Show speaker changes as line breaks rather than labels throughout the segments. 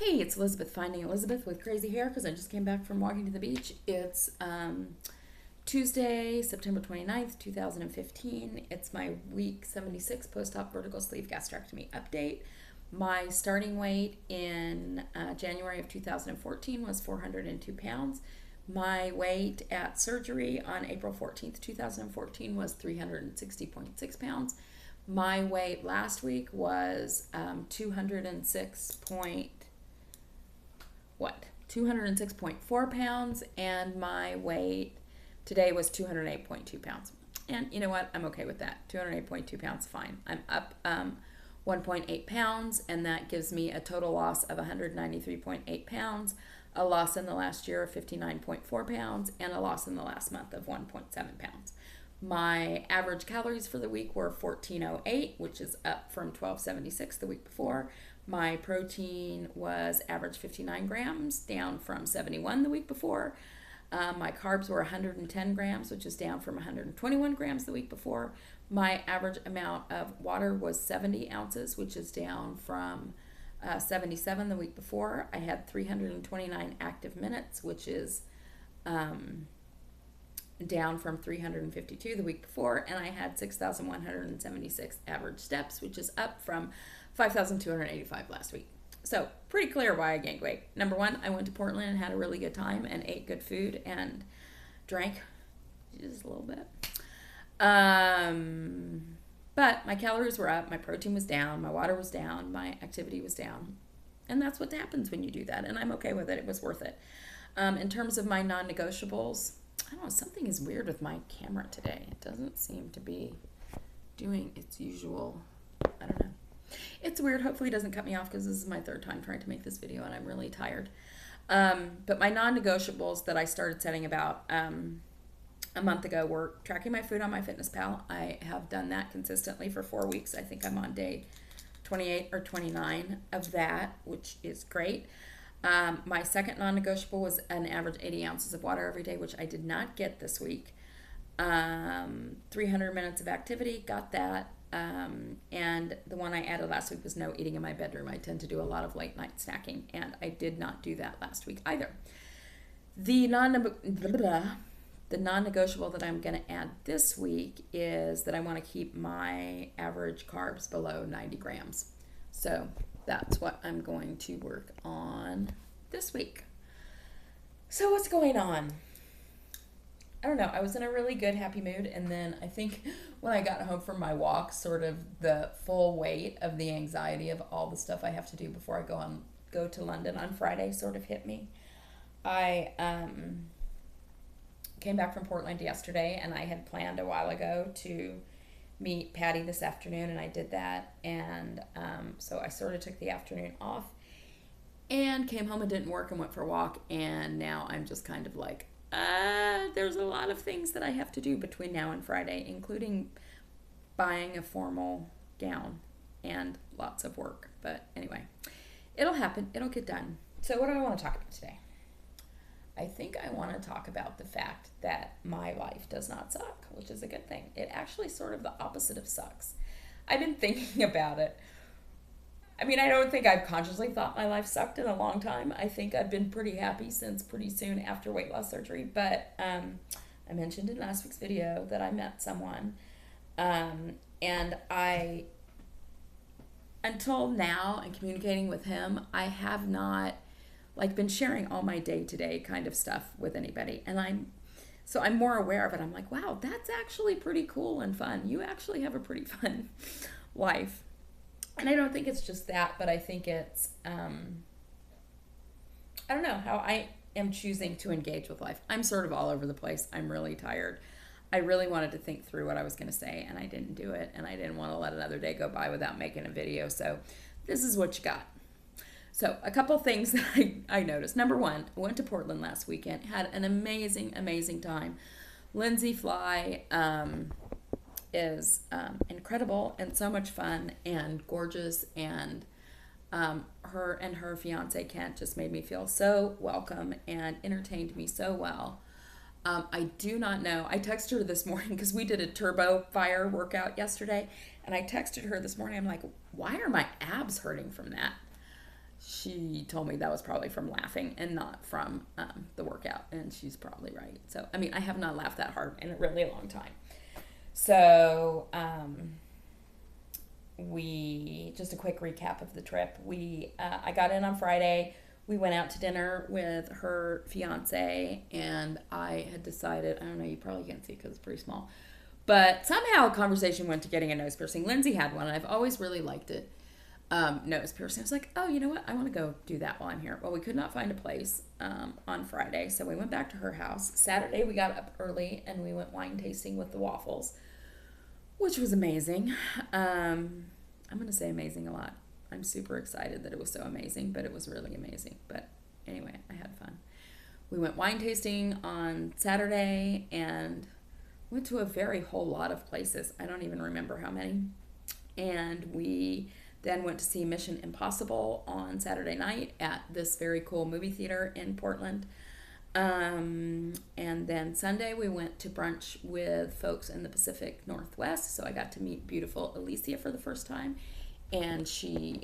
Hey, it's Elizabeth finding Elizabeth with crazy hair because I just came back from walking to the beach. It's Tuesday, September 29th, 2015. It's my week 76 post-op vertical sleeve gastrectomy update. My starting weight in January of 2014 was 402 pounds. My weight at surgery on April 14th, 2014 was 360.6 pounds. My weight last week was 206.4 pounds, and my weight today was 208.2 pounds. And you know what? I'm okay with that. 208.2 pounds, fine. I'm up 1.8 pounds, and that gives me a total loss of 193.8 pounds, a loss in the last year of 59.4 pounds, and a loss in the last month of 1.7 pounds. My average calories for the week were 1408, which is up from 1276 the week before. My protein was average 59 grams, down from 71 the week before. My carbs were 110 grams, which is down from 121 grams the week before. My average amount of water was 70 ounces, which is down from 77 the week before. I had 329 active minutes, which is down from 352 the week before, and I had 6,176 average steps, which is up from 5,285 last week. So pretty clear why I gained weight. Number one, I went to Portland and had a really good time and ate good food and drank just a little bit. But my calories were up, my protein was down, my water was down, my activity was down. And that's what happens when you do that, and I'm okay with it. It was worth it. In terms of my non-negotiables, I don't know, something is weird with my camera today. It doesn't seem to be doing its usual, I don't know. It's weird. Hopefully it doesn't cut me off because this is my third time trying to make this video and I'm really tired. But my non-negotiables that I started setting about a month ago were tracking my food on MyFitnessPal. I have done that consistently for 4 weeks. I think I'm on day 28 or 29 of that, which is great. My second non-negotiable was an average 80 ounces of water every day, which I did not get this week. 300 minutes of activity, got that. And the one I added last week was no eating in my bedroom. I tend to do a lot of late night snacking, and I did not do that last week either. The non-negotiable that I'm going to add this week is that I want to keep my average carbs below 90 grams. So that's what I'm going to work on this week. So what's going on? I don't know. I was in a really good, happy mood, and then I think when I got home from my walk, sort of the full weight of the anxiety of all the stuff I have to do before I go to London on Friday sort of hit me. I came back from Portland yesterday, and I had planned a while ago to meet Patty this afternoon, and I did that, and so I sort of took the afternoon off and came home and didn't work and went for a walk, and now I'm just kind of like, there's a lot of things that I have to do between now and Friday, including buying a formal gown and lots of work. But anyway, it'll happen. It'll get done. So what do I want to talk about today? I think I want to talk about the fact that my life does not suck, which is a good thing. It actually sort of the opposite of sucks. I've been thinking about it. I mean, I don't think I've consciously thought my life sucked in a long time. I think I've been pretty happy since pretty soon after weight loss surgery. But I mentioned in last week's video that I met someone. And I, until now, and communicating with him, I have not been sharing all my day-to-day kind of stuff with anybody. And I'm more aware of it. I'm like, wow, that's actually pretty cool and fun. You actually have a pretty fun life. And I don't think it's just that, but I think it's, I don't know, how I am choosing to engage with life. I'm sort of all over the place. I'm really tired. I really wanted to think through what I was going to say, and I didn't do it, and I didn't want to let another day go by without making a video, so this is what you got. So a couple things that I noticed. Number one, I went to Portland last weekend, had an amazing, amazing time. Lindsay Fly is incredible and so much fun and gorgeous, and her and her fiance Kent just made me feel so welcome and entertained me so well. I do not know. I texted her this morning because we did a turbo fire workout yesterday, and I texted her this morning. I'm like, why are my abs hurting from that? she told me that was probably from laughing and not from the workout, and she's probably right. So, I mean, I have not laughed that hard in a really long time. So, we just a quick recap of the trip. I got in on Friday. We went out to dinner with her fiance, and I had decided, I don't know, you probably can't see because it's pretty small, but somehow a conversation went to getting a nose piercing. Lindsay had one, and I've always really liked it. Nose piercing. I was like, oh, you know what? I want to go do that while I'm here. Well, we could not find a place on Friday, so we went back to her house. Saturday, we got up early, and we went wine tasting with the Waffles, which was amazing. I'm going to say amazing a lot. I'm super excited that it was so amazing, but it was really amazing. But anyway, I had fun. We went wine tasting on Saturday and went to a very whole lot of places. I don't even remember how many. And we then went to see Mission Impossible on Saturday night at this very cool movie theater in Portland. And then Sunday we went to brunch with folks in the Pacific Northwest. So I got to meet beautiful Alicia for the first time. And she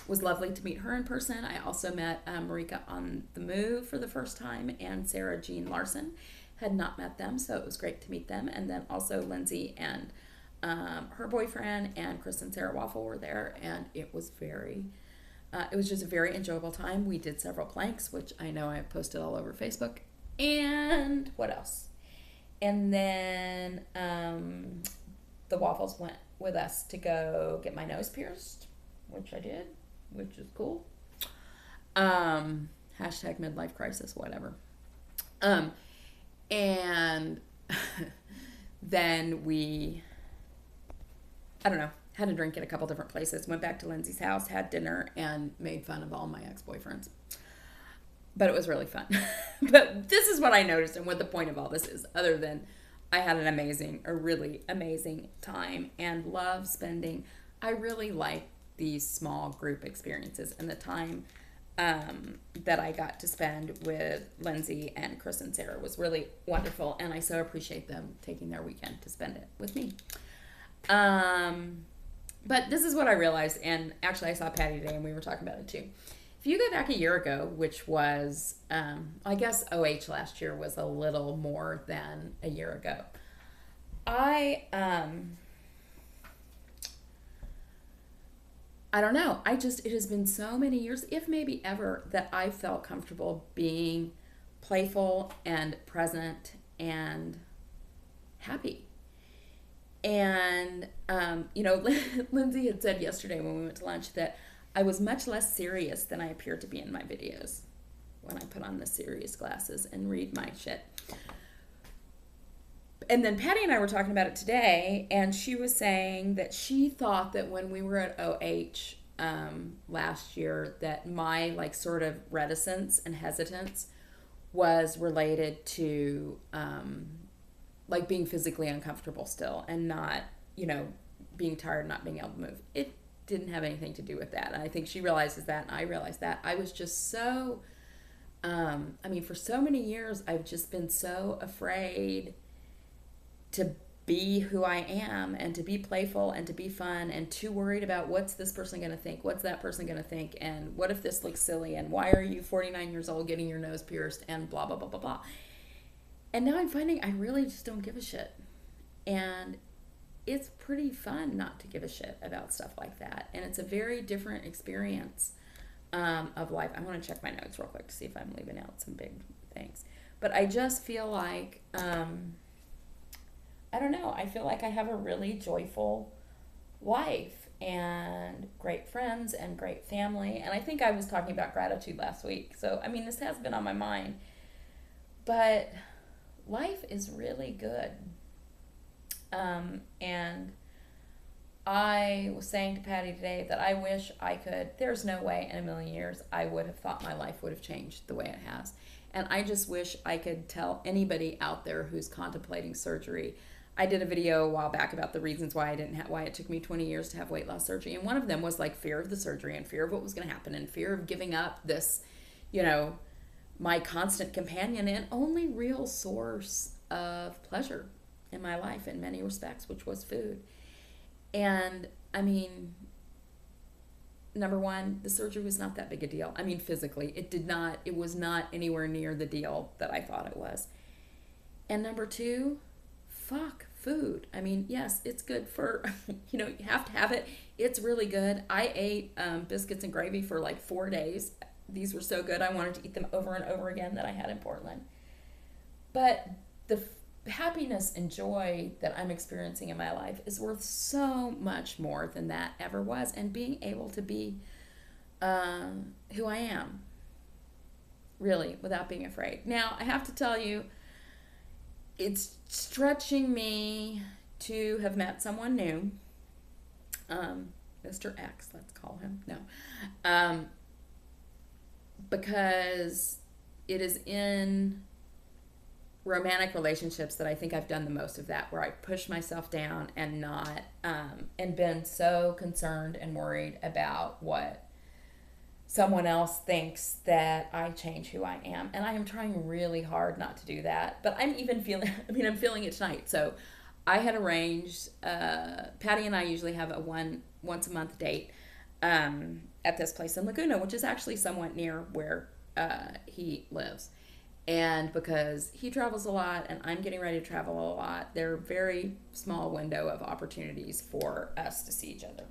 was lovely to meet her in person. I also met Marika on the Move for the first time, and Sarah Jean Larson. Had not met them, so it was great to meet them. And then also Lindsay and her boyfriend and Chris and Sarah Waffle were there, and it was just a very enjoyable time. We did several planks, which I know I posted all over Facebook. And what else? And then the Waffles went with us to go get my nose pierced, which I did, which is cool. Hashtag midlife crisis, whatever. And then we, I don't know, had a drink at a couple different places, went back to Lindsay's house, had dinner, and made fun of all my ex-boyfriends. But it was really fun. But this is what I noticed and what the point of all this is, other than I had a really amazing time and love spending. I really like these small group experiences, and the time that I got to spend with Lindsay and Chris and Sarah was really wonderful, and I so appreciate them taking their weekend to spend it with me. But this is what I realized, and actually I saw Patty today and we were talking about it too. If you go back a year ago, which was, I guess OH last year was a little more than a year ago, I don't know. It has been so many years, if maybe ever, that I felt comfortable being playful and present and happy. And, Lindsay had said yesterday when we went to lunch that I was much less serious than I appear to be in my videos when I put on the serious glasses and read my shit. And then Patty and I were talking about it today, and she was saying that she thought that when we were at OH last year, that my sort of reticence and hesitance was related to being physically uncomfortable still and not, being tired, not being able to move. It didn't have anything to do with that. And I think she realizes that, and I realized that. I was just so, for so many years, I've just been so afraid to be who I am and to be playful and to be fun and too worried about what's this person going to think, what's that person going to think, and what if this looks silly, and why are you 49 years old getting your nose pierced, and blah, blah, blah, blah, blah. And now I'm finding I really just don't give a shit. And it's pretty fun not to give a shit about stuff like that. And it's a very different experience of life. I want to check my notes real quick to see if I'm leaving out some big things. But I just feel like, I don't know, I feel like I have a really joyful life and great friends and great family. And I think I was talking about gratitude last week. So, this has been on my mind. But life is really good. And I was saying to Patty today that I wish I could, there's no way in a million years I would have thought my life would have changed the way it has. And I just wish I could tell anybody out there who's contemplating surgery. I did a video a while back about the reasons why why it took me 20 years to have weight loss surgery. And one of them was fear of the surgery and fear of what was going to happen and fear of giving up this, my constant companion and only real source of pleasure in my life in many respects, which was food. And number one, the surgery was not that big a deal. I mean, physically, it was not anywhere near the deal that I thought it was. And number two, fuck food. I mean, yes, it's good for, you have to have it. It's really good. I ate biscuits and gravy for like 4 days. These were so good. I wanted to eat them over and over again that I had in Portland. But the happiness and joy that I'm experiencing in my life is worth so much more than that ever was. And being able to be who I am, really, without being afraid. Now, I have to tell you, it's stretching me to have met someone new. Mr. X, let's call him. No. Because it is in romantic relationships that I think I've done the most of that, where I push myself down and not, and been so concerned and worried about what someone else thinks that I change who I am. And I am trying really hard not to do that. But I'm even feeling, I'm feeling it tonight. So I had arranged, Patty and I usually have a once a month date at this place in Laguna, which is actually somewhat near where he lives. And because he travels a lot and I'm getting ready to travel a lot, there are very small window of opportunities for us to see each other.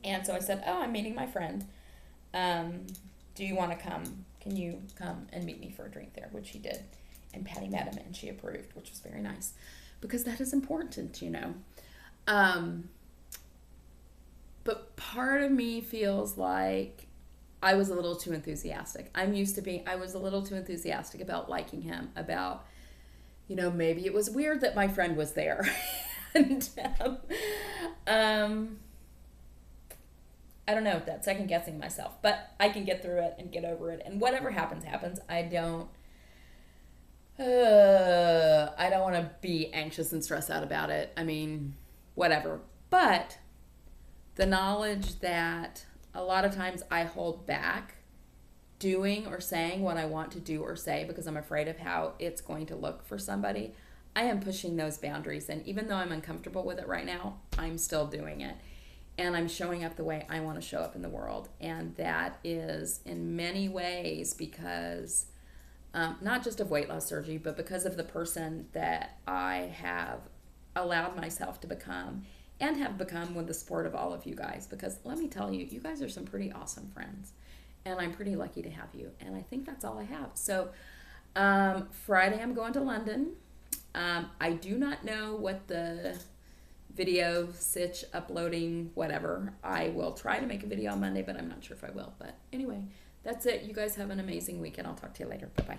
And so I said, oh, I'm meeting my friend. Do you want to come? Can you come and meet me for a drink there? Which he did. And Patty met him and she approved, which was very nice. Because that is important, But part of me feels like I was a little too enthusiastic. I was a little too enthusiastic about liking him, about, maybe it was weird that my friend was there. And, I don't know, that second guessing myself, but I can get through it and get over it. And whatever happens, happens. I don't want to be anxious and stress out about it. I mean, whatever. But the knowledge that a lot of times I hold back doing or saying what I want to do or say because I'm afraid of how it's going to look for somebody, I am pushing those boundaries. And even though I'm uncomfortable with it right now, I'm still doing it. And I'm showing up the way I want to show up in the world. And that is in many ways because not just of weight loss surgery, but because of the person that I have allowed myself to become and have become with the support of all of you guys. Because let me tell you, you guys are some pretty awesome friends. And I'm pretty lucky to have you. And I think that's all I have. So Friday I'm going to London. I do not know what the video, sitch, uploading, whatever. I will try to make a video on Monday, but I'm not sure if I will. But anyway, that's it. You guys have an amazing week, and I'll talk to you later. Bye-bye.